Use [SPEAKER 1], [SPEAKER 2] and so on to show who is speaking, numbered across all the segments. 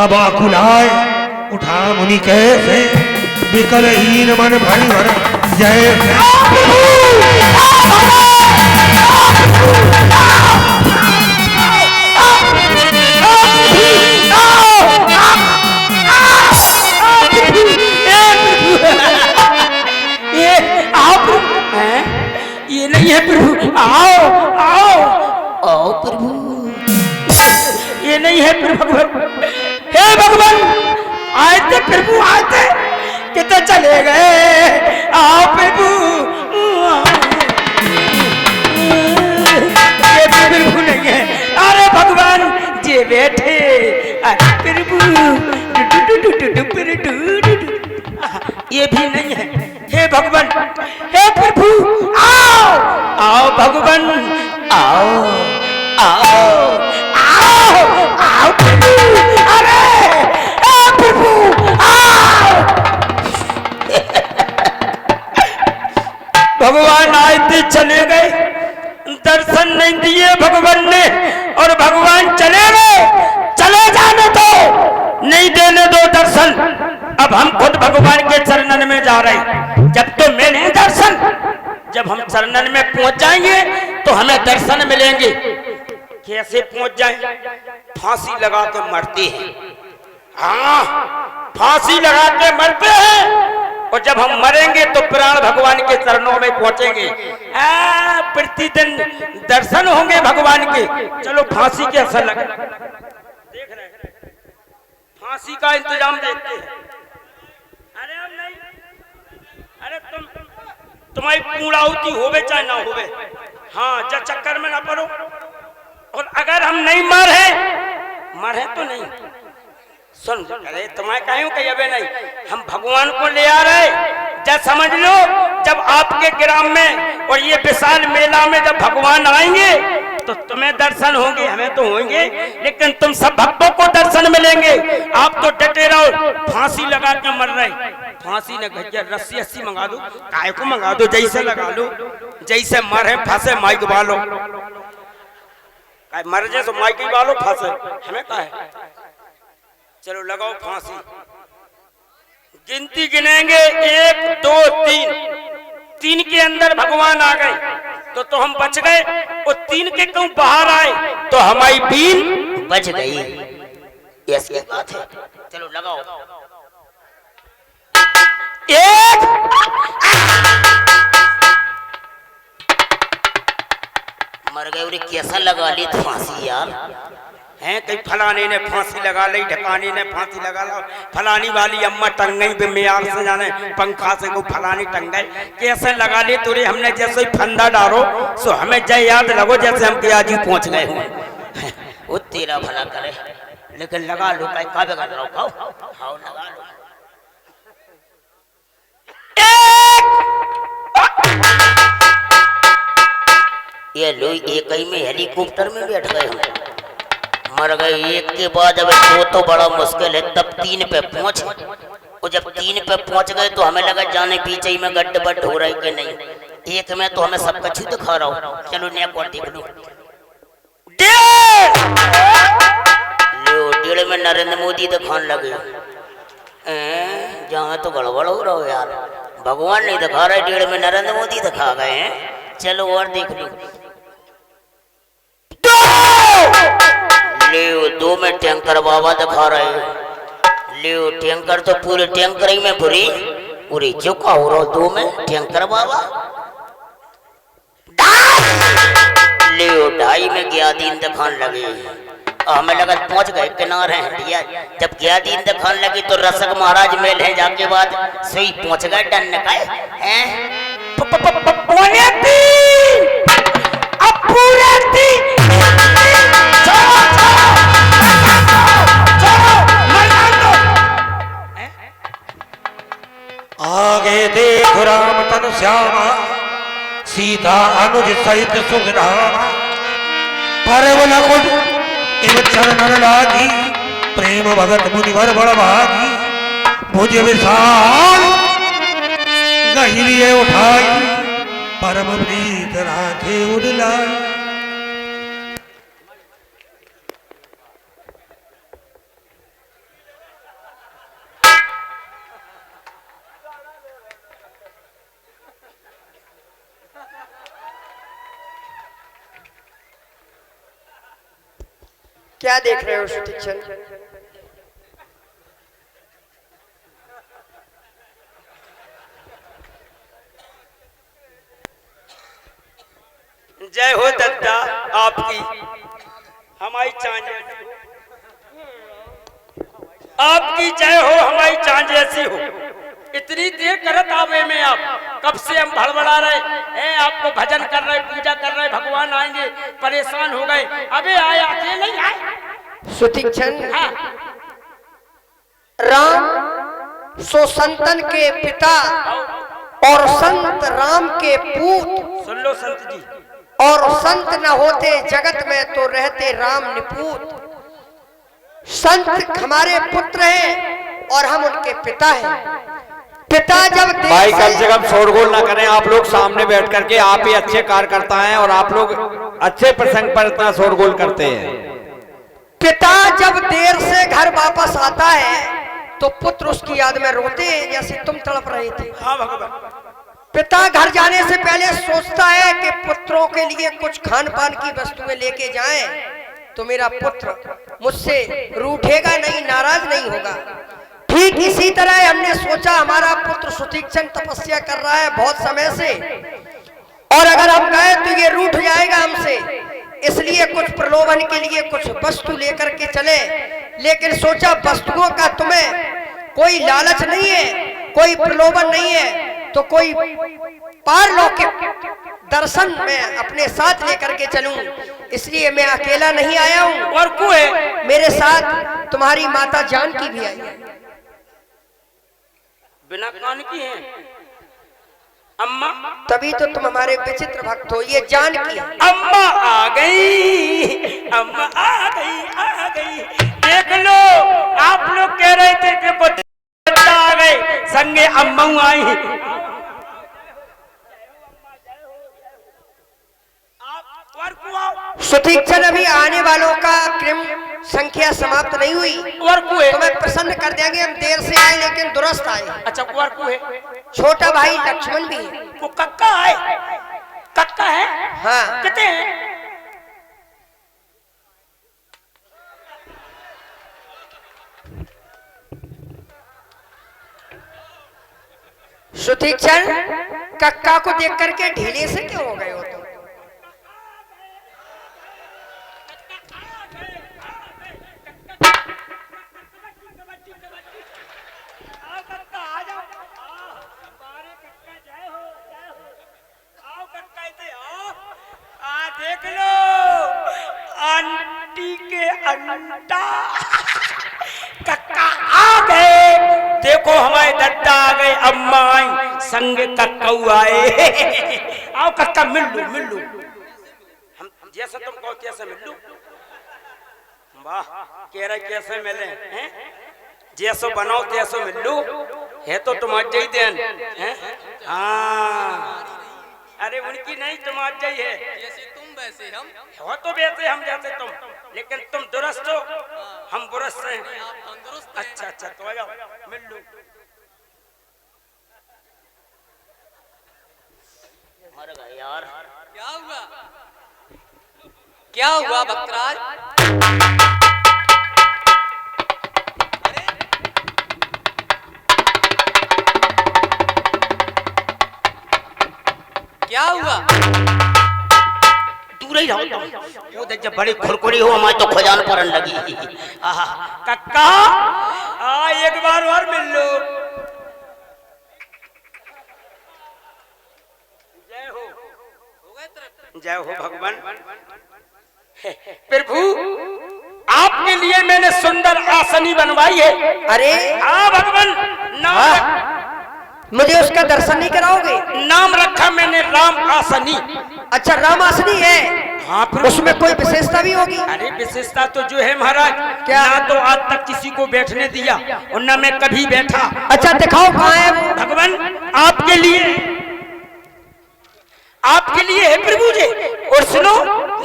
[SPEAKER 1] तब आकुलाए उठा मुनि कैसे, विकलहीन मन भरी भर जय।
[SPEAKER 2] ये नहीं है प्रभु, आओ आओ आओ प्रभु, ये नहीं है प्रभु भगवान। हे भगवान, आए थे प्रभु, आए थे, कितने चले गए, आओ प्रभु। ये प्रभु नहीं है, अरे भगवान जी बैठे, अरे प्रभु ये भी नहीं है। हे भगवान, हे प्रभु, आओ आओ भगवान, आओ आओ आओ आओ प्रभु, अरे प्रभु आओ। भगवान आए थे चले गए, दर्शन नहीं दिए भगवान ने, और भगवान चले गए। चले जाने दो, नहीं देने दो दर्शन। अब हम खुद भगवान के चरणन में जा रहे। जब तो मिले दर्शन, जब हम चरणन में पहुंच जाएंगे तो हमें दर्शन मिलेंगे। कैसे पहुंच जाए? फांसी लगा के मरते हैं। हाँ, फांसी लगा के मरते हैं, और जब हम मरेंगे तो प्राण भगवान के चरणों में पहुंचेंगे। प्रतिदिन दर्शन होंगे भगवान के। चलो फांसी के असर लगे, देख रहे हैं, फांसी का इंतजाम देखते हैं। अरे हम नहीं, अरे तुम्हारी पूर्णाहुति होवे चाहे ना होवे, हाँ, जब चक्कर में ना पड़ो। और अगर हम नहीं मरे तो नहीं, सुन, अरे तुम्हें कहूं कि अबे नहीं, हम भगवान को ले आ रहे। जब समझ लो, जब आपके ग्राम में और ये विशाल मेला में जब भगवान आएंगे तो तुम्हें दर्शन होंगे, हमें तो होंगे, लेकिन तुम सब भक्तों को दर्शन मिलेंगे। आप तो डटे रहो, फांसी लगा के मर रहे। फांसी ने भैया रस्सी अस्सी मंगा दो, काय को मंगा दो, जैसे लगा लो, जैसे मरे फंसे माइक वालो, मर जाए तो माइक वालो फंसे, हमें क्या है। चलो लगाओ फांसी, गिनती गिनेंगे 1 2 3, 3 के अंदर भगवान आ गए तो हम बच गए, और 3 के क्यों बाहर आए तो हमारी बीन बच गई। ऐसी बात है। चलो लगाओ, 1 मर गए। उन्हें कैसा लगा ली फांसी यार, हैं? कहीं फलाने ने फांसी लगा ली, ढकाने ने फांसी लगा ला, फलानी वाली अम्मा टंग गई बेमियार से, जाने पंखा से को फलानी टंग गई। कैसे लगा ली तुरे? हमने जैसे ही फंदा डालो सो हमें जय याद लगो जैसे हम के आज ही पहुंच गए हुए। वो तेरा भला करे, लेकिन लगा लो, कहीं का बगा रहो, खाओ लगा लो। ये लो, एक ही में हेलीकॉप्टर में बैठ गए हम, मर गए। 1 के बाद अब 2 तो बड़ा मुश्किल है, तब 3 पे पहुंच, और जब 3 पे पहुंच गए तो हमें लगा जाने पीछे में गड्ढ हो रहा है कि नहीं। 1 में तो हमें सब कछु दिखा रहा हूँ। चलो नेक और देख लो, 1.5 में नरेंद्र मोदी दिखाने लगे। जहाँ तो गड़बड़ हो रहा हो यार, भगवान नहीं दिखा रहे, 1.5 में नरेंद्र मोदी दिखा गए हैं। चलो और देख लो, 2 में टैंकर बाबा दिखा रहे। ले टैंकर तो पूरे टैंकर ही में भरी पूरी चुका हो रहा, 2 में टैंकर बाबा। ले 2.5 में गया दिन दिखाने लगे। हमें लगा पहुंच गए किनारे हटिया। जब गया दिन दिखाने लगी तो रसक महाराज मेल है जाके बाद सही पहुंच गए। डन का
[SPEAKER 1] आगे देख राम तन श्यामा, सीता अनुज सहित सुखधामा। परवल कुट इव चरणन लागी, प्रेम भगत मुनिवर बड़ भागी। भुज विशाल गहिरिये उठाई, परम प्रीत राखे उड़लाई।
[SPEAKER 3] क्या देख रहे हो सुतीक्षण?
[SPEAKER 2] जय हो दद्दा आपकी, हमारी चांद आपकी जय हो, हमारी चांद जैसी हो। इतनी देर करत आवे में आप, कब से हम भड़बड़ा रहे हैं, आपको भजन कर रहे, पूजा कर रहे, भगवान आएंगे, परेशान हो गए। अबे आए, अकेले ही आए।
[SPEAKER 3] सुतीक्षण,
[SPEAKER 2] हाँ।
[SPEAKER 3] राम सो संतन के पिता और संत राम के पूत,
[SPEAKER 2] सुन लो संत जी,
[SPEAKER 3] और संत न होते जगत में तो रहते राम निपूत। संत हमारे पुत्र हैं और हम उनके पिता हैं। पिता जब
[SPEAKER 4] भाई कम से कम शोरगुल ना करें आप लोग, सामने बैठ करके आप ही अच्छे कार्यकर्ता हैं और आप लोग अच्छे प्रसंग पर इतना शोरगुल करते हैं।
[SPEAKER 3] पिता जब देर से घर वापस आता है तो पुत्र उसकी याद में रोते हैं, जैसे तुम तड़प रहे थे।
[SPEAKER 2] हाँ भगवान।
[SPEAKER 3] पिता घर जाने से पहले सोचता है कि पुत्रों के लिए कुछ खान पान की वस्तुएं लेके जाएं, तो मेरा पुत्र मुझसे रूठेगा नहीं, नाराज नहीं होगा। ठीक इसी तरह हमने सोचा हमारा पुत्र सुतीक्षण तपस्या कर रहा है बहुत समय से, और अगर हम गए तो ये रूठ जाएगा हमसे, इसलिए कुछ प्रलोभन के लिए कुछ वस्तु लेकर के चले। लेकिन सोचा वस्तुओं का तुम्हें कोई लालच नहीं है, कोई प्रलोभन नहीं है, तो कोई पारलौकिक दर्शन में अपने साथ लेकर के चलूं, इसलिए मैं अकेला नहीं आया हूं।
[SPEAKER 2] और को है
[SPEAKER 3] मेरे साथ तुम्हारी माता जानकी भी आई है।
[SPEAKER 2] बिना कान की है अम्मा,
[SPEAKER 3] तभी तो तुम हमारे विचित्र भक्त हो। ये जानकी है।
[SPEAKER 2] अम्मा आ गई, अम्मा आ गई, आ गई। देख लो, आप लोग कह रहे थे कि को दद्दा आ गए, संगे अम्मा आई।
[SPEAKER 3] सुतीक्षण, अभी आने वालों का क्रम संख्या समाप्त नहीं हुई। तुम्हें प्रसन्न कर देंगे। हम देर से आए लेकिन दुरुस्त आए।
[SPEAKER 2] अच्छा, कुंवर को है,
[SPEAKER 3] छोटा भाई लक्ष्मण भी है।
[SPEAKER 2] वो कक्का है, कक्का है।
[SPEAKER 3] हाँ,
[SPEAKER 2] कितने हैं?
[SPEAKER 3] सुतीक्षण, कक्का को देख करके ढीले से क्यों हो गए हो तुम?
[SPEAKER 2] देख लो, आंटी के अंडा कक्का आ गए। देखो हमारे दद्दा आ गए, अम्मा आई, संग कक्कू आए। आओ कक्का, मिल लो, मिल लो। हम जैसा तुम कहो तैसे मिल लो। वाह, कह रहे कैसे मिले हैं? जैसो बनाओ तैसो मिल लो। है तो तुम्हारे ही देन है। हाँ, अरे उनकी नहीं, तुम्हारे ही है।
[SPEAKER 5] जैसे तुम वैसे हम
[SPEAKER 2] हो, तो वैसे हम जैसे तुम, लेकिन तुम दुरुस्त हो, हम बुरुस्त हैं।
[SPEAKER 5] आप तंदुरुस्त हैं।
[SPEAKER 2] अच्छा अच्छा, तो आ जाओ, मिल लो।
[SPEAKER 5] मर गए यार। क्या हुआ, क्या हुआ बकराज? क्या हुआ?
[SPEAKER 2] दूर ही रहो तुम। वो देख, जब बड़ी खुरकुरी हो हमारी तो खजान पड़न लगी। आहा, कक्का एक बार और मिल लो। जय हो, जय हो भगवान। प्रभु, आपके लिए मैंने सुंदर आसनी बनवाई है।
[SPEAKER 3] अरे
[SPEAKER 2] हाँ भगवान, नाम
[SPEAKER 3] मुझे उसका दर्शन नहीं कराओगे?
[SPEAKER 2] नाम रखा मैंने राम आसनी।
[SPEAKER 3] अच्छा, राम आसनी है।
[SPEAKER 2] हाँ,
[SPEAKER 3] उसमें कोई विशेषता भी होगी?
[SPEAKER 2] अरे विशेषता तो जो है महाराज,
[SPEAKER 3] क्या?
[SPEAKER 2] ना तो आज तक किसी को बैठने दिया और ना मैं कभी बैठा।
[SPEAKER 3] अच्छा, दिखाओ कहाँ है वो?
[SPEAKER 2] भगवान, आपके लिए, आपके लिए है प्रभु जी। और सुनो,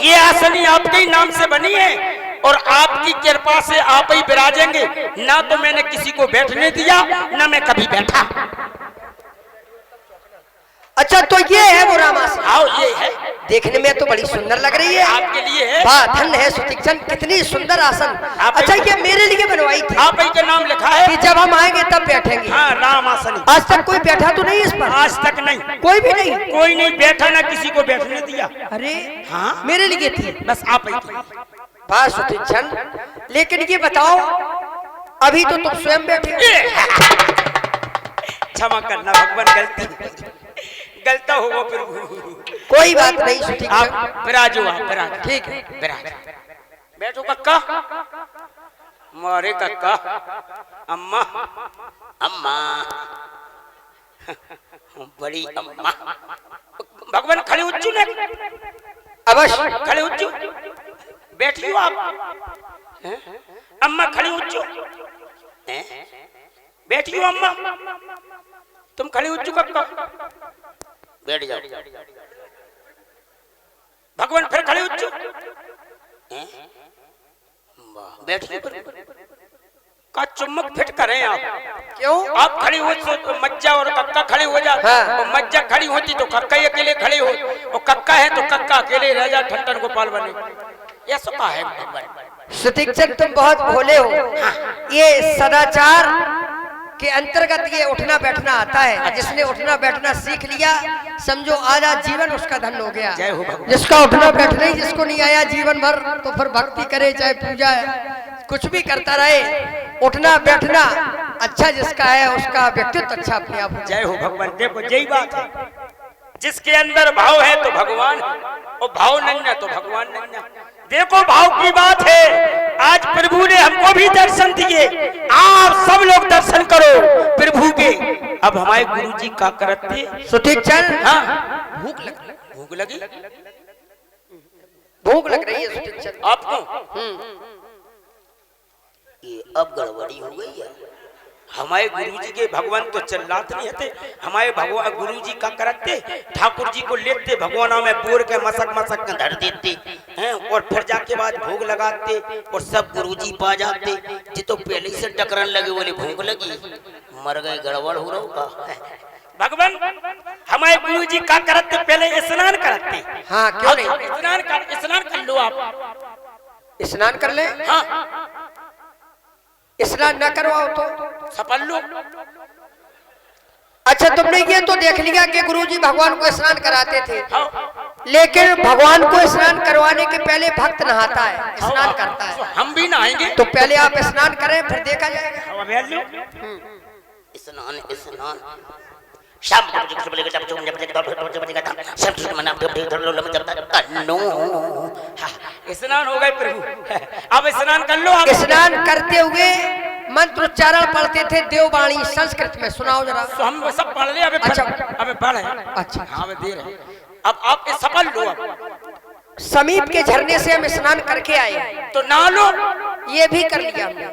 [SPEAKER 2] ये आसनी आपके ही नाम से बनी है और आपकी कृपा से आप ही विराजेंगे। ना तो मैंने किसी को बैठने दिया, ना मैं कभी बैठा।
[SPEAKER 3] अच्छा तो ये है वो रामासन।
[SPEAKER 2] आओ ये है,
[SPEAKER 3] देखने में तो बड़ी सुंदर लग रही है।
[SPEAKER 2] आपके लिए है।
[SPEAKER 3] वाह धन्य है सुतीक्षण, कितनी सुंदर आसन।
[SPEAKER 2] आप
[SPEAKER 3] अच्छा ये मेरे लिए बनवाई थी
[SPEAKER 2] आप ही का नाम लिखा है
[SPEAKER 3] कि जब हम आएंगे तब बैठेंगे।
[SPEAKER 2] हाँ राम आसनी।
[SPEAKER 3] आज तक कोई बैठा तो नहीं इस पर?
[SPEAKER 2] आज तक नहीं,
[SPEAKER 3] कोई भी नहीं।
[SPEAKER 2] कोई नहीं बैठा, ना किसी को बैठने दिया।
[SPEAKER 3] अरे
[SPEAKER 2] हाँ
[SPEAKER 3] मेरे लिए थी,
[SPEAKER 2] बस आप ही की।
[SPEAKER 3] वाह सुतीक्षण, लेकिन ये बताओ अभी तो तुम स्वयं बैठे।
[SPEAKER 2] क्षमा करना भगवान, गलता होगा फिर।
[SPEAKER 3] कोई बात नहीं सुतीक्षण,
[SPEAKER 2] आप विराजो, आप विराज।
[SPEAKER 3] ठीक है।
[SPEAKER 2] विराज, बैठो कक्का। मारे कक्का, अम्मा, अम्मा, बड़ी अम्मा। भगवान खड़े उच्चू ने,
[SPEAKER 3] अवश्य
[SPEAKER 2] खड़े उच्चू, बैठियो आप। हैं? अम्मा खड़ी उच्चू, बैठियो अम्मा। तुम खड़ी उच्चू कक्का, बैठ जाओ। भगवान फिर खड़े उच्चू, बैठिए। का चुम्बक फिट करें आप।
[SPEAKER 3] क्यों?
[SPEAKER 2] आप खड़ी हो तो मज्जा और कक्का खड़े हो जा।
[SPEAKER 3] हाँ।
[SPEAKER 2] और मज्जा खड़ी होती तो कक्का ही अकेले खड़े हो, और कक्का है तो कक्का अकेले रह जा ठंडन गोपाल बने। ये सुखा है भगवान।
[SPEAKER 3] सुतीक्षण तुम बहुत भोले हो। ये सदाचार के अंतर्गत ये उठना बैठना आता है। जिसने उठना बैठना सीख लिया समझो आधा जीवन उसका धन हो गया।
[SPEAKER 2] जय हो भगवान।
[SPEAKER 3] जिसका उठना बैठना ही जिसको नहीं आया जीवन भर, तो फिर भक्ति करे चाहे पूजा कुछ भी करता रहे, उठना बैठना अच्छा जिसका है उसका व्यक्तित्व अच्छा अपने आप।
[SPEAKER 2] जय हो भगवान। देखो यही बात है, जिसके अंदर भाव है तो भगवान, और भाव नहीं है तो भगवान नहीं है। देखो भाव की बात है। आज प्रभु ने हमको भी दर्शन दिए, आप सब लोग दर्शन करो प्रभु के। अब हमारे गुरु जी का करते।
[SPEAKER 3] सुतीक्षण
[SPEAKER 2] हाँ
[SPEAKER 3] भूख लग
[SPEAKER 2] भूख लगी
[SPEAKER 3] भूख लग रही है सुतीक्षण
[SPEAKER 2] आपको। ये अब गड़बड़ी हो गई है। हमारे गुरुजी के भगवान तो चिल्लाते नहीं थे। हमारे भगवान गुरुजी का करते, ठाकुर जी को लेते भगवानों में बोर के मसक मसक के धर देते हैं, और फिर जाके बाद भोग लगाते और सब गुरुजी पा जाते। जी तो पहले से टकराने लगे, बोले भूख लगी, मर गए, गड़बड़ हो रहा होगा। भगवान हमारे गुरुजी का करते, पहले स्नान करते।
[SPEAKER 3] हाँ क्यों नहीं,
[SPEAKER 2] स्नान कर लो आप।
[SPEAKER 3] स्नान कर ले।
[SPEAKER 2] हाँ
[SPEAKER 3] स्नान न करवाओ तो
[SPEAKER 2] सफल लो।
[SPEAKER 3] अच्छा तुमने ये तो देख लिया कि गुरुजी भगवान को स्नान कराते थे,
[SPEAKER 2] हाँ।
[SPEAKER 3] लेकिन भगवान को स्नान करवाने के पहले भक्त नहाता है, स्नान करता है।
[SPEAKER 2] हम भी नहाएंगे
[SPEAKER 3] तो पहले आप स्नान करें फिर देखा जाएगा।
[SPEAKER 2] स्नान स्नान स्नान हो गए प्रभु। अब स्नान कर लो आप।
[SPEAKER 3] स्नान करते हुए मंत्रोच्चारण पढ़ते थे देववाणी संस्कृत में, सुनाओ जरा।
[SPEAKER 2] तो हम सब पढ़ ले। अबे
[SPEAKER 3] अच्छा।
[SPEAKER 2] अबे पढ़।
[SPEAKER 3] अच्छा
[SPEAKER 2] हाँ दे रहे। अब आप इस सफल लो। अब
[SPEAKER 3] समीप के झरने से हम स्नान करके आए,
[SPEAKER 2] तो ना लो।
[SPEAKER 3] ये भी कर लिया हमने।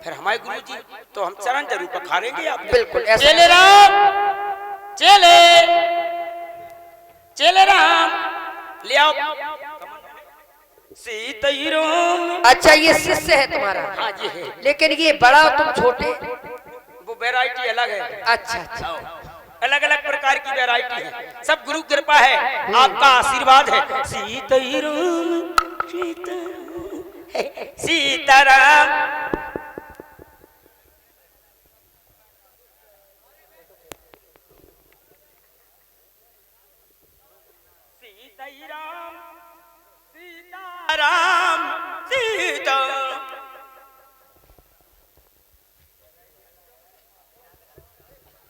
[SPEAKER 2] फिर हमारे गुरु जी तो हम चरण जरूर पखारेंगे आप।
[SPEAKER 3] बिल्कुल ऐसा।
[SPEAKER 2] चेले राम, चेले चेले राम ले आओ सीताई राम।
[SPEAKER 3] अच्छा ये शिष्य है तुम्हारा?
[SPEAKER 2] हाँ जी है।
[SPEAKER 3] लेकिन ये बड़ा तुम छोटे।
[SPEAKER 2] वो वैरायटी अलग है।
[SPEAKER 3] अच्छा अच्छा
[SPEAKER 2] अलग अलग प्रकार की वैरायटी है। सब गुरु कृपा है, आपका आशीर्वाद है। सीताई राम सीताराम। सीताराम सीताराम सीता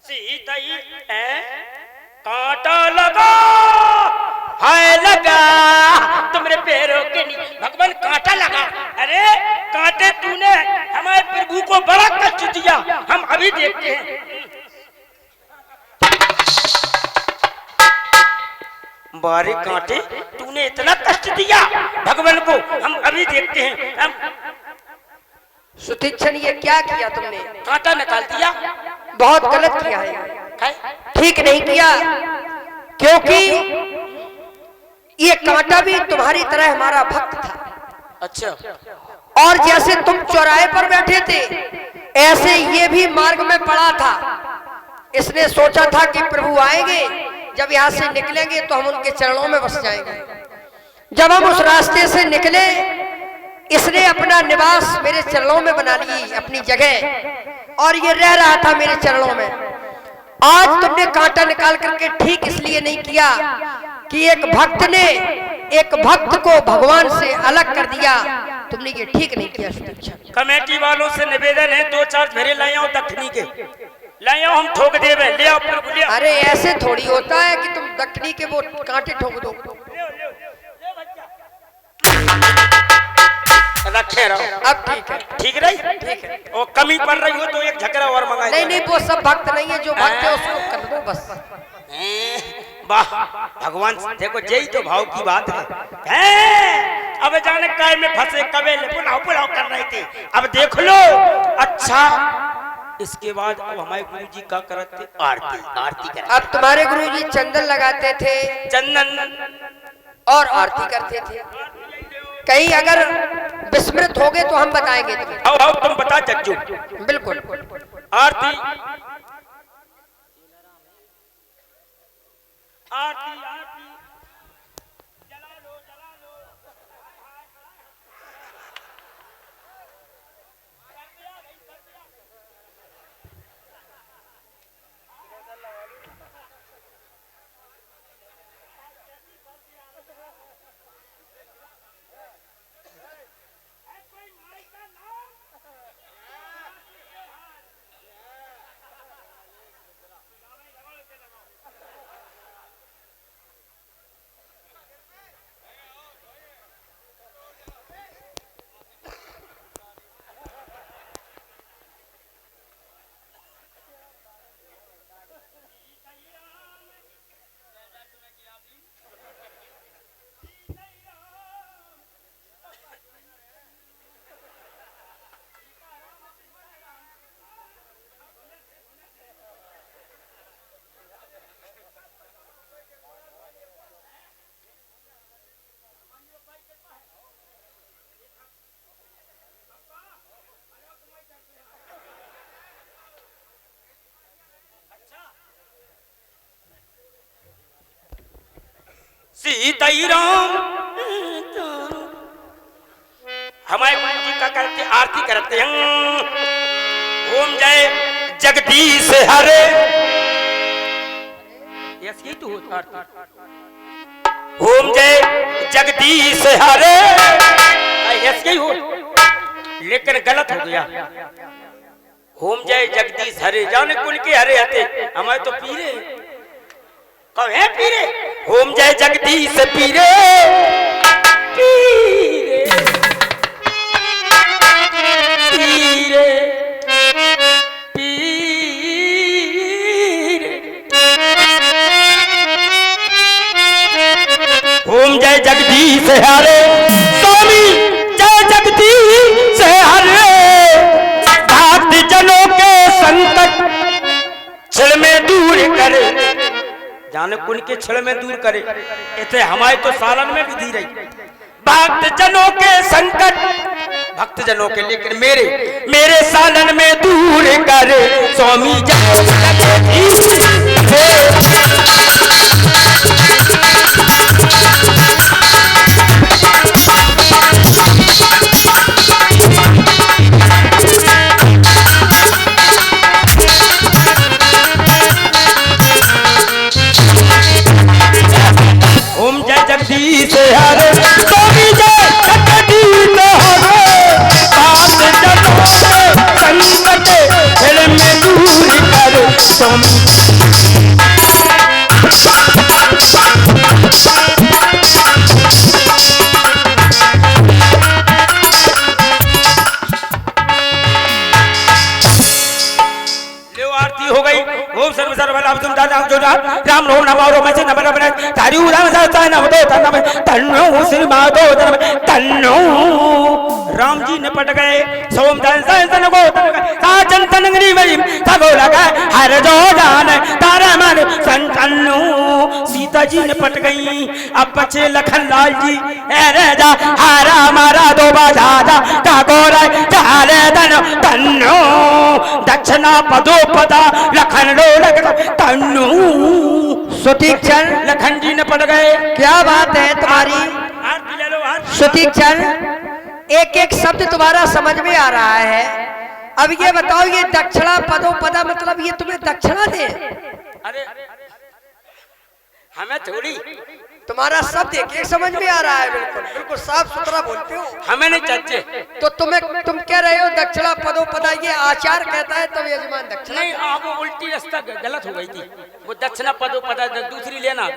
[SPEAKER 2] सीताई कांटा लगा हाय लगा तुम्हारे पैरों के नीचे। भगवान कांटा लगा। अरे कांटे तूने हमारे प्रभु को बड़ा कष्ट दिया, हम अभी देखते हैं। बारे कांटे तूने इतना कष्ट दिया भगवान को, हम अभी देखते हैं। हम
[SPEAKER 3] सुतीक्षण ये क्या किया तुमने?
[SPEAKER 2] कांटा निकाल दिया।
[SPEAKER 3] बहुत गलत किया है,
[SPEAKER 2] है?
[SPEAKER 3] ठीक नहीं किया, क्योंकि ये कांटा भी तुम्हारी तरह हमारा भक्त था।
[SPEAKER 2] अच्छा।
[SPEAKER 3] और जैसे तुम चौराहे पर बैठे थे ऐसे ये भी मार्ग में पड़ा था। इसने सोचा था कि प्रभु आएंगे जब यहाँ से निकलेंगे तो हम उनके चरणों में बस जाएंगे। जब हम उस रास्ते से निकले, इसने अपना निवास मेरे चरणों में बना ली, अपनी जगह, और ये रह रहा था मेरे चरणों में। आज तुमने कांटा निकाल करके ठीक इसलिए नहीं किया कि एक भक्त ने एक भक्त को भगवान से अलग कर दिया, तुमने ये ठीक नहीं किया।
[SPEAKER 2] कमेटी वालों से निवेदन है, 2-4 झेरे लाए आओ दक्षिणी के, लाए आओ, हम ठोक देवे, ले आओ फिर लिया।
[SPEAKER 3] अरे ऐसे थोड़ी होता है कि तुम दक्षिणी के वो कांटे ठोक दो।
[SPEAKER 2] रखे रहो,
[SPEAKER 3] अब ठीक है,
[SPEAKER 2] ठीक रही,
[SPEAKER 3] ठीक है।
[SPEAKER 2] और कमी पड़ रही हो तो एक झकरा और मंगा।
[SPEAKER 3] नहीं नहीं, वो सब भक्त नहीं है, जो भक्त है उसको कर दो बस।
[SPEAKER 2] वाह भगवान, देखो यही तो भाव की बात है। अब जाने काय में फंसे, कबे पुलाव पुलाव कर रहे थे, अब देख लो। अच्छा, इसके बाद अब हमारे गुरु जी का करते आरती, आरती कर।
[SPEAKER 3] अब तुम्हारे गुरु जी चंदन लगाते थे,
[SPEAKER 2] चंदन
[SPEAKER 3] और आरती करते थे। कहीं अगर विस्मृत हो गए तो हम बताएंगे तुम्हें।
[SPEAKER 2] आओ आओ, तुम बता जज्जू।
[SPEAKER 3] बिल्कुल।
[SPEAKER 2] आरती आरती आरती, जला लो जला लो। सीताई राम, हमारे गुरु जी का करते आरती करते हैं। ओम जय जगदीश हरे, यही तो होता आरती। ओम जय जगदीश हरे, ऐसे हो, लेकिन गलत हो गया। ओम जय जगदीश हरे, जाने कुल के हरे हते, हमारे तो पीरे कहे पीरे। ओम जय जगदीश पीरे, पीरे पीरे पीरे। ओम जय जगदीश हरे, स्वामी जय जगदीश हरे। भक्त जनों के संकट क्षण में दूर करे, जाने कुल के छड़ में दूर करे, इसे हमारे तो सालन में भी दी रही। भक्त जनों के संकट, भक्त जनों के, लेकिन मेरे सालन में दूर करे, स्वामी ओम जय जगदीश हरे, स्वामी जय जगदीश हरे। भक्त जनों के संकट क्षण में दूर करे, स्वामी। आरती हो गई। ओम सर्व सर्व लाभ तुम दादा जो राम रो नमो रो मैं से नमः नमः तारी राम सहता नमः दो तन्नम तन्नो श्री माधो तन्नो। राम जी निपट गए, सोम जन सन को साजन तनगरी मरी तगो लगा हर जो जान तारा मन संतन्नो। सीता जी निपट गई, अब बचे लखन लाल जी। ए राजा हारा मारा दो बाजा जा तगोर चाले तन तन्नो। दक्षिणा पदो पदा लखन रो लग तन्नो।
[SPEAKER 3] सुतीक्षण,
[SPEAKER 2] लखन जी ने पड़ गए।
[SPEAKER 3] क्या बात है तुम्हारी।
[SPEAKER 2] आरती ले लो, आरती।
[SPEAKER 3] सुतीक्षण, एक एक शब्द तुम्हारा समझ में आ रहा है। अब ये बताओ, ये दक्षिणा पदोपदा मतलब ये तुम्हें दक्षिणा दे?
[SPEAKER 2] अरे हमें थोड़ी,
[SPEAKER 3] तुम्हारा शब्द एक एक समझ में आ रहा है, बिल्कुल बिल्कुल साफ सुथरा बोलते हो।
[SPEAKER 2] हमें नहीं चाहिए।
[SPEAKER 3] तो तुम कह रहे हो दक्षिणा पदोपदा, ये आचार कहता है तब यजमान दक्षिणा।
[SPEAKER 2] नहीं, आप वो उल्टी रास्ता गलत हो गई थी। वो दक्षिणा पदो पदा दूसरी लेना।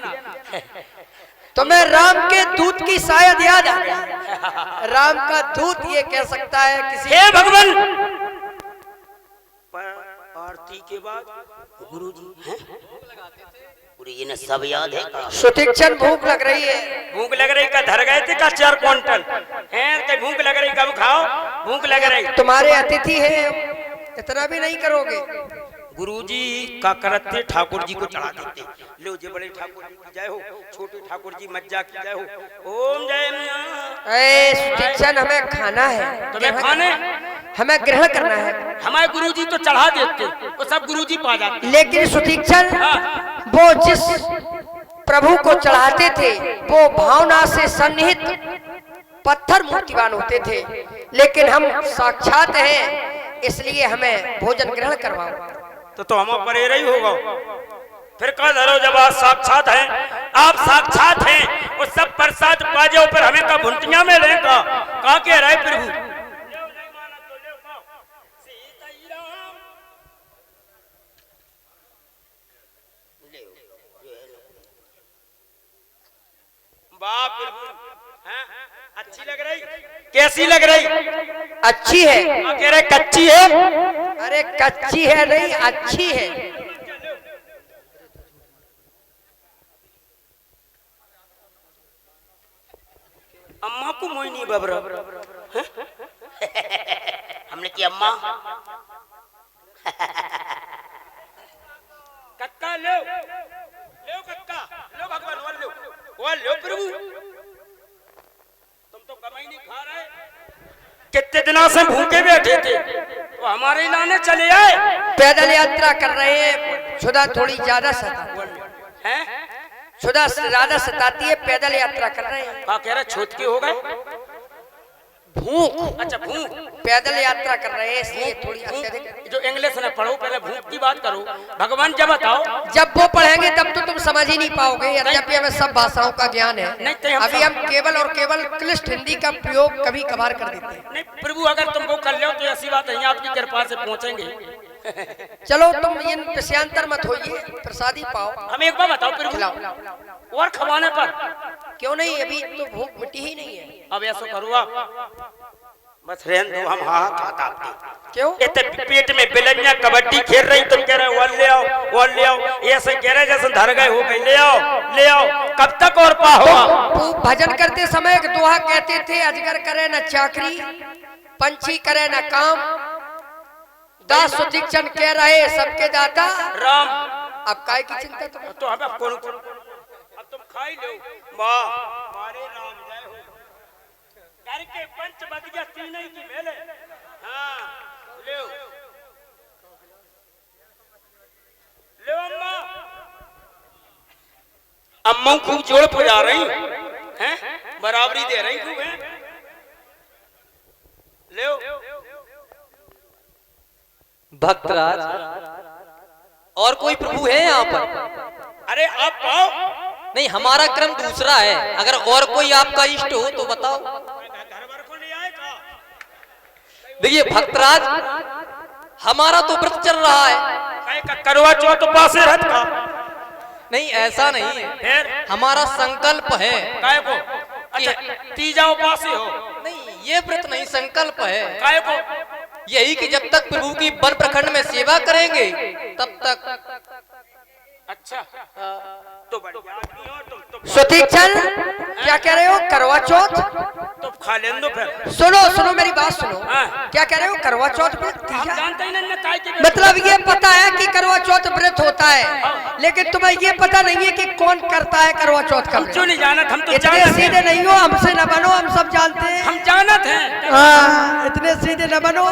[SPEAKER 3] तुम्हें राम के दूत की शायद याद आ गई। राम का दूत ये कह सकता है किसी।
[SPEAKER 2] हे भगवान, आरती के बाद गुरु जी हैं?
[SPEAKER 6] पूरी इन्हें सब याद है का?
[SPEAKER 3] सुतीक्षण, भूख लग रही है।
[SPEAKER 2] भूख लग रही का धर गए थे का 4 क्विंटल हैं? तो भूख लग रही कब खाओ, भूख लग रही।
[SPEAKER 3] तुम्हारे अतिथि हैं, इतना भी नहीं करोगे।
[SPEAKER 2] गुरुजी का करते ठाकुर जी को चढ़ा देते। लो जे बड़े ठाकुर जी की जय हो, छोटे ठाकुर जी मज्जा की जय हो। ओम जय।
[SPEAKER 3] सुतीक्षण, हमें खाना है,
[SPEAKER 2] तुम्हें खाने,
[SPEAKER 3] हमें ग्रहण करना है।
[SPEAKER 2] हमारे गुरुजी तो चढ़ा देते, वो सब गुरुजी पा जाते।
[SPEAKER 3] लेकिन सुतीक्षण,
[SPEAKER 2] हाँ।
[SPEAKER 3] वो जिस प्रभु को चढ़ाते थे वो भावना से सन्निहित पत्थर मूर्तिवान होते थे, लेकिन हम साक्षात हैं, इसलिए हमें भोजन ग्रहण करवाओ।
[SPEAKER 2] तो हम परे रही होगा। फिर कह धरो, जब आप साक्षात हैं, आप साक्षात हैं, वो सब प्रसाद पाजो, पर हमें का भुंटिया में लेगा का के रहे प्रभु। बाप हैं? अच्छी लग रही, कैसी लग रही?
[SPEAKER 3] अच्छी है।
[SPEAKER 2] कह रहे कच्ची है।
[SPEAKER 3] अरे कच्ची है नहीं, अच्छी है।
[SPEAKER 2] अम्मा को मोइनी बबरा।
[SPEAKER 6] हमने की अम्मा
[SPEAKER 2] कक्का लो, लो कक्का, लो भगवान, वो लो प्रभु। तुम तो कमाई नहीं खा रहे, कितने दिनों से भूखे बैठे थे, तो हमारे लाने चले आए।
[SPEAKER 3] पैदल यात्रा कर रहे हैं, क्षुधा थोड़ी ज्यादा सताती है, क्षुधा ज्यादा सताती है, पैदल यात्रा कर रहे हैं।
[SPEAKER 2] कह रहे छोट के हो गए,
[SPEAKER 3] भूख।
[SPEAKER 2] अच्छा भूख,
[SPEAKER 3] पैदल यात्रा कर रहे हैं इसलिए थोड़ी अत्यधिक।
[SPEAKER 2] जो इंग्लिश में पढ़ो, पहले भूख की बात करो। भगवान जब बताओ,
[SPEAKER 3] जब वो पढ़ेंगे तब तो तुम समझ ही नहीं पाओगे। यद्यपि हमें सब भाषाओं का ज्ञान है,
[SPEAKER 2] नहीं तो
[SPEAKER 3] अभी हम केवल और केवल क्लिष्ट हिंदी का प्रयोग कभी कभार कर देते हैं।
[SPEAKER 2] नहीं प्रभु, अगर तुम वो कर लो तो ऐसी बात है, आपकी कृपा से पहुंचेंगे।
[SPEAKER 3] चलो तुम इन विषयांतर मत होइए, प्रसादी पाओ।
[SPEAKER 2] हम एक बार बताओ प्रभु,
[SPEAKER 3] खिलाओ।
[SPEAKER 2] और खवाने पर
[SPEAKER 3] क्यों नहीं, अभी तो भूख मिटी ही नहीं है।
[SPEAKER 2] अब ऐसा करो आप, बस रहन दो, हम हाँ खाता आपके।
[SPEAKER 3] क्यों?
[SPEAKER 2] इतने पेट में बिलनिया कबड्डी खेल रही, तुम कह रहे हो ले आओ, वो ले आओ, ऐसे कह रहे जैसे धर गए हो गए, ले आओ ले आओ। कब तक और पा होगा?
[SPEAKER 3] तो भजन करते समय एक दोहा कहते थे, अजगर करे न चाकरी, पंछी करे न काम, दास सुतीक्षण कह रहे सबके दाता
[SPEAKER 2] राम।
[SPEAKER 3] अब काय की चिंता तुम्हें?
[SPEAKER 2] तो हम अब कौन, अब तुम खा ही लो। वाह, हमारे राम जय हो। घर के पंच बज गया, तीन ही की मेले। हाँ ले ले अम्मा, अम्मा खूब जोड़ पुजा रही हैं, बराबरी दे रही खूब हैं। ले
[SPEAKER 5] भक्तराज, और कोई प्रभु है यहाँ पर?
[SPEAKER 2] अरे आप पाओ।
[SPEAKER 5] नहीं, हमारा क्रम दूसरा है, अगर और कोई आपका इष्ट हो तो बताओ। देखिए भक्तराज, हमारा तो व्रत चल रहा है।
[SPEAKER 2] करवा चौथ तो पासे रहत का।
[SPEAKER 5] नहीं ऐसा नहीं है,
[SPEAKER 2] फिर
[SPEAKER 5] हमारा संकल्प है।
[SPEAKER 2] काय को? अच्छा तीजा उपासी हो?
[SPEAKER 5] नहीं, ये व्रत नहीं, संकल्प है।
[SPEAKER 2] काय को?
[SPEAKER 5] यही कि जब तक प्रभु की वन प्रखंड में सेवा करेंगे तब तक।
[SPEAKER 2] अच्छा तो बढ़िया आदमी हो तुम।
[SPEAKER 3] सुतीक्षण, क्या कह रहे हो? करवा चौथ?
[SPEAKER 2] तो खा लें दो फिर।
[SPEAKER 3] सुनो सुनो मेरी बात सुनो।
[SPEAKER 2] हाँ।
[SPEAKER 3] क्या कह रहे हो? करवा चौथ में
[SPEAKER 2] हम
[SPEAKER 3] तीजा?
[SPEAKER 2] जानते ही नहीं काय के।
[SPEAKER 3] मतलब ये पता है कि करवा चौथ व्रत होता है, लेकिन तुम्हें ये पता नहीं है कि कौन करता है करवा चौथ का व्रत।
[SPEAKER 2] क्यों नहीं जानत? हम तो
[SPEAKER 3] इतने
[SPEAKER 2] जानत
[SPEAKER 3] सीधे
[SPEAKER 2] हैं।
[SPEAKER 3] नहीं हो, हमसे न बनो, हम सब जानते हैं।
[SPEAKER 2] हम जानत हैं।
[SPEAKER 3] हाँ, इतने सीधे न बनो।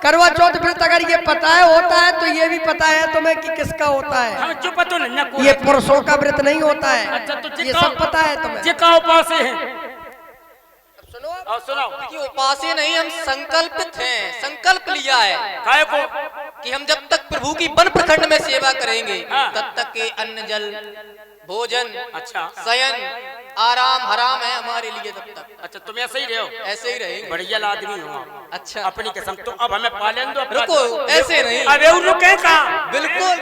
[SPEAKER 3] करवा चौथ व्रत अगर ये पता है होता है तो ये भी पता है तुम्हें कि किसका होता है।
[SPEAKER 2] हम जो पतो न को
[SPEAKER 3] ये पुरुषों का व्रत नहीं होता है।
[SPEAKER 2] अच्छा तो
[SPEAKER 3] ये सब पता है तुम्हें।
[SPEAKER 2] जिका उपास है
[SPEAKER 3] सुनो
[SPEAKER 2] और सुनाओ
[SPEAKER 5] देखिए उपास्य नहीं, हम संकल्पित हैं, संकल्प लिया है
[SPEAKER 2] काय को
[SPEAKER 5] कि हम जब तक प्रभु की वन प्रखंड में सेवा करेंगे
[SPEAKER 2] हाँ।
[SPEAKER 5] तब तक के अन्न जल भोजन
[SPEAKER 2] अच्छा
[SPEAKER 5] शयन आराम हराम है हमारे लिए तब तक।
[SPEAKER 2] अच्छा तुम ऐसे ही रहो,
[SPEAKER 5] ऐसे ही रहेंगे।
[SPEAKER 2] बढ़िया आदमी हो आप।
[SPEAKER 5] अच्छा
[SPEAKER 2] अपनी कसम तो अब हमें पालन दो।
[SPEAKER 5] रुको, ऐसे नहीं।
[SPEAKER 2] अबे वो रुके का
[SPEAKER 5] बिल्कुल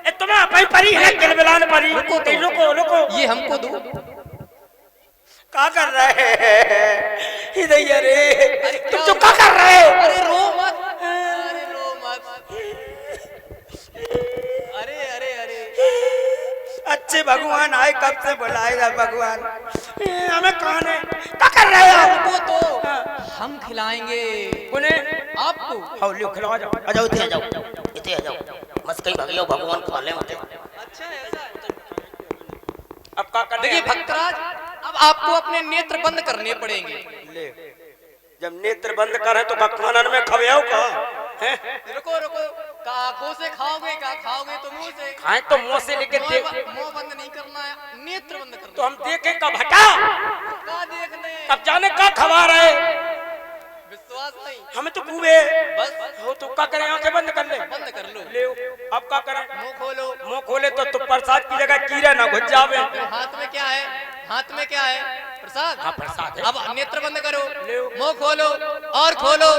[SPEAKER 2] ए तुम्हें अपनी परी है किलबिलान परी।
[SPEAKER 5] रुको तो।
[SPEAKER 2] रुको रुको
[SPEAKER 5] ये हमको दो।
[SPEAKER 2] क्या कर रहे हैं इधर रे तुम जो क्या कर रहे हो?
[SPEAKER 5] अरे रो मत, अरे रो मत, अरे अरे अरे
[SPEAKER 2] अच्छे भगवान आए कब से बुलाएगा भगवान हमें कौन है क्या कर रहे हो?
[SPEAKER 5] हमको तो हम खिलाएंगे
[SPEAKER 2] उन्हें
[SPEAKER 5] आपको।
[SPEAKER 2] आओ लियो खिलाओ जाओ।
[SPEAKER 6] आ जाओ इथे आ जाओ मत कहीं भागियो भगवान खा ले मत।
[SPEAKER 5] अच्छा ऐसा है।
[SPEAKER 2] अब क्या कर
[SPEAKER 5] देखिए भक्तराज, अब आपको अपने नेत्र बंद करने पड़ेंगे।
[SPEAKER 2] ले जब नेत्र बंद करे तो का कानन में खवेओ का हैं?
[SPEAKER 5] रुको रुको, का आंखों से खाओगे, का खाओगे तो मुंह से
[SPEAKER 2] खाए तो मुंह से लेके देख
[SPEAKER 5] मुंह बंद नहीं करना है, नेत्र बंद करना
[SPEAKER 2] तो हम देखें कब हटा
[SPEAKER 5] का देख ले,
[SPEAKER 2] कब जाने का खवा रहे
[SPEAKER 5] विश्वास नहीं।
[SPEAKER 2] हमें तो कुए
[SPEAKER 5] बस
[SPEAKER 2] हो तो क्या करें आंखें बंद कर ले
[SPEAKER 5] बंद कर लो,
[SPEAKER 2] ले अब क्या करें?
[SPEAKER 5] मुंह खोलो।
[SPEAKER 2] मुंह खोले तो प्रसाद की जगह कीड़ा ना घुस जावे।
[SPEAKER 5] हाथ में क्या है, हाथ में क्या है? प्रसाद।
[SPEAKER 2] हाँ प्रसाद है।
[SPEAKER 5] अब नेत्र बंद करो, मुंह खोलो और खोलो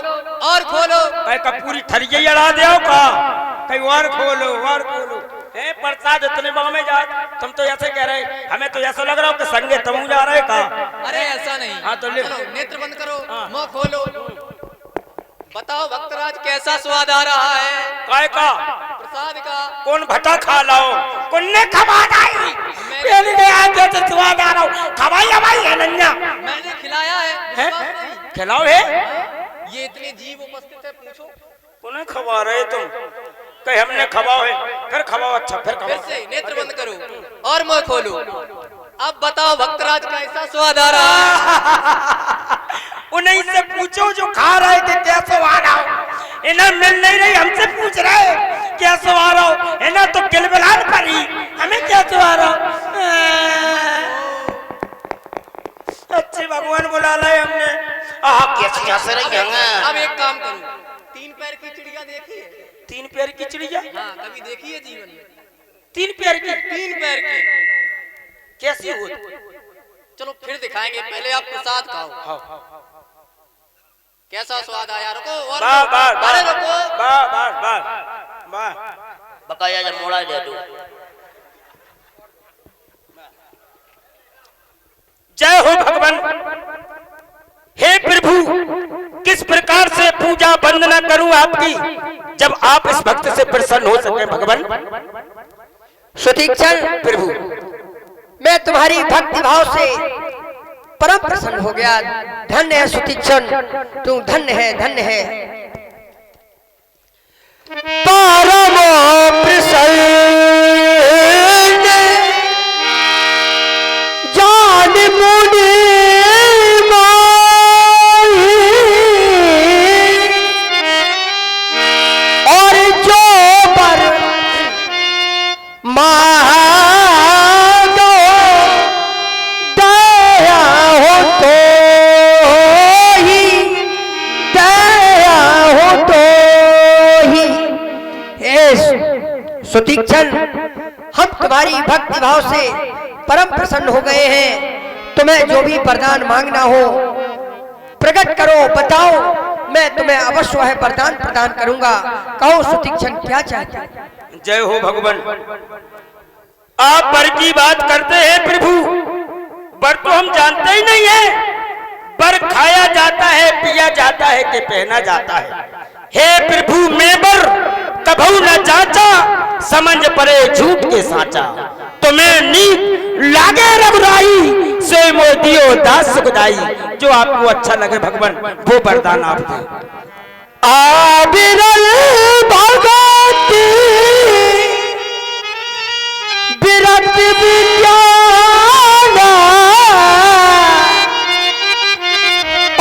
[SPEAKER 5] और खोलो।
[SPEAKER 2] कहीं का पूरी थरिये अड़ा दे का कहीं और खोलो और खोलो है प्रसाद इतने बाव में जा। तुम तो ऐसे कह रहे हमें तो ऐसा लग रहा हो कि संगे तुम जा रहे का।
[SPEAKER 5] अरे ऐसा नहीं।
[SPEAKER 2] हाँ तो ले
[SPEAKER 5] चलो नेत्र बंद करो,
[SPEAKER 2] हाँ।
[SPEAKER 5] मुंह खोलो। बताओ भक्तराज कैसा स्वाद आ रहा है
[SPEAKER 2] काय का
[SPEAKER 5] प्रसाद का?
[SPEAKER 2] कौन भटा खा लाओ कौन ने खवा दाई पहले ने आके तो स्वाद आ रहा हो खवाई हवाई है नन्या
[SPEAKER 5] मैंने खिलाया है,
[SPEAKER 2] है
[SPEAKER 5] विश्वास नहीं।
[SPEAKER 2] खिलाओ है
[SPEAKER 5] ये इतने जीव उपस्थित है, पूछो।
[SPEAKER 2] कौन खवा रहे तुम? कहीं हमने खवाओ है फिर खवाओ। अच्छा फिर
[SPEAKER 5] फिर
[SPEAKER 2] खवाओ।
[SPEAKER 5] से नेत्र बंद करो और मुंह खोलो। अब बताओ भक्तराज कैसा स्वाद आ रहा है?
[SPEAKER 2] उन्हीं से पूछो जो खा रहे थे क्या स्वाद आओ। इन्हें मिल नहीं रही हमसे पूछ रहे क्या स्वाद आओ। इन्हें तो किलबिलान पड़ी हमें क्या स्वाद आओ। अच्छे भगवान बुला लाए हमने।
[SPEAKER 6] कैसे रही
[SPEAKER 5] अब एक काम करो, 3 पैर की चिड़िया देखी है?
[SPEAKER 2] 3 पैर की चिड़िया?
[SPEAKER 5] हाँ कभी देखी है जीवन में?
[SPEAKER 2] 3 पैर की?
[SPEAKER 5] 3 पैर की
[SPEAKER 2] कैसी हो?
[SPEAKER 5] चलो फिर दिखाएंगे, पहले आप प्रसाद खाओ। कैसा स्वाद आया? रुको और
[SPEAKER 2] वाह वाह
[SPEAKER 5] अरे रुको,
[SPEAKER 2] वाह वाह वाह वाह
[SPEAKER 6] बकाया जब मोड़ा दे दो।
[SPEAKER 2] जय हो भगवान। हे प्रभु किस प्रकार से पूजा वंदना करूं आपकी जब आप इस भक्त से प्रसन्न हो सके भगवान।
[SPEAKER 3] सुतीक्षण
[SPEAKER 2] प्रभु
[SPEAKER 3] मैं तुम्हारी भक्ति भाव से परम प्रसन्न हो गया। धन्य है सुतीक्षण, तू धन्य है, धन्य है। परम प्रसन्न जान मुनि और जो पर मांगो दया हो तो ही, दया हो तो ही। सुतीक्षण हम तुम्हारी भक्ति भाव से परम प्रसन्न हो गए हैं। तुम्हें जो भी वरदान मांगना हो प्रकट करो, बताओ, मैं तुम्हें अवश्य वह वरदान प्रदान करूंगा। कहो सुतीक्षण क्या चाहते हो?
[SPEAKER 2] जय हो भगवान। आप वर की बात करते हैं प्रभु, वर तो हम जानते ही नहीं है। वर खाया जाता है, पिया जाता है कि पहना जाता है। हे प्रभु मैं वर कभू न जाचा, समझ पड़े झूठ के साचा। तुम्हें नीक लागे रघुराई, से मोदियो दास सुखदाई। जो आपको अच्छा लगे भगवान वो वरदान आप दें।
[SPEAKER 3] आबिरल भगवती विरत विज्ञान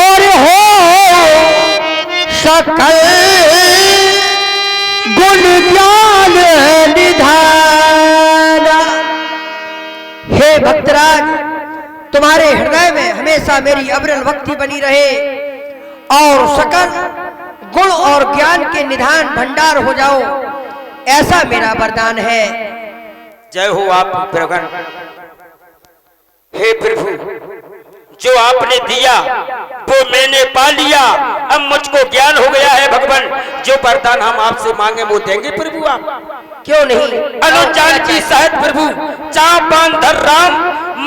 [SPEAKER 3] और हो सकल गुण ज्ञान निधान। हे भक्तराज, तुम्हारे हृदय में हमेशा मेरी अविरल भक्ति बनी रहे और सकल गुण और ज्ञान के निधान भंडार हो जाओ, ऐसा मेरा वरदान है।
[SPEAKER 2] जय हो आप प्रगण। हे प्रभु, जो आपने दिया वो मैंने पा लिया, अब मुझको ज्ञान हो गया है भगवान। जो वरदान हम आपसे मांगे वो देंगे प्रभु आप?
[SPEAKER 3] क्यों नहीं?
[SPEAKER 2] अनुजान की सहत प्रभु, चाप बांधर राम,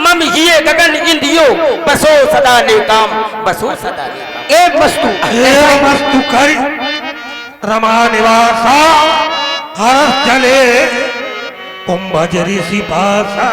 [SPEAKER 2] मम हिये गगन इंदियो, बसो सदा नेकाम, बसो सदा नेकाम।
[SPEAKER 3] एक वस्तु
[SPEAKER 1] हे वस्तु कर रमा निवासा, हरस चले कुंभ ऋषि पासा।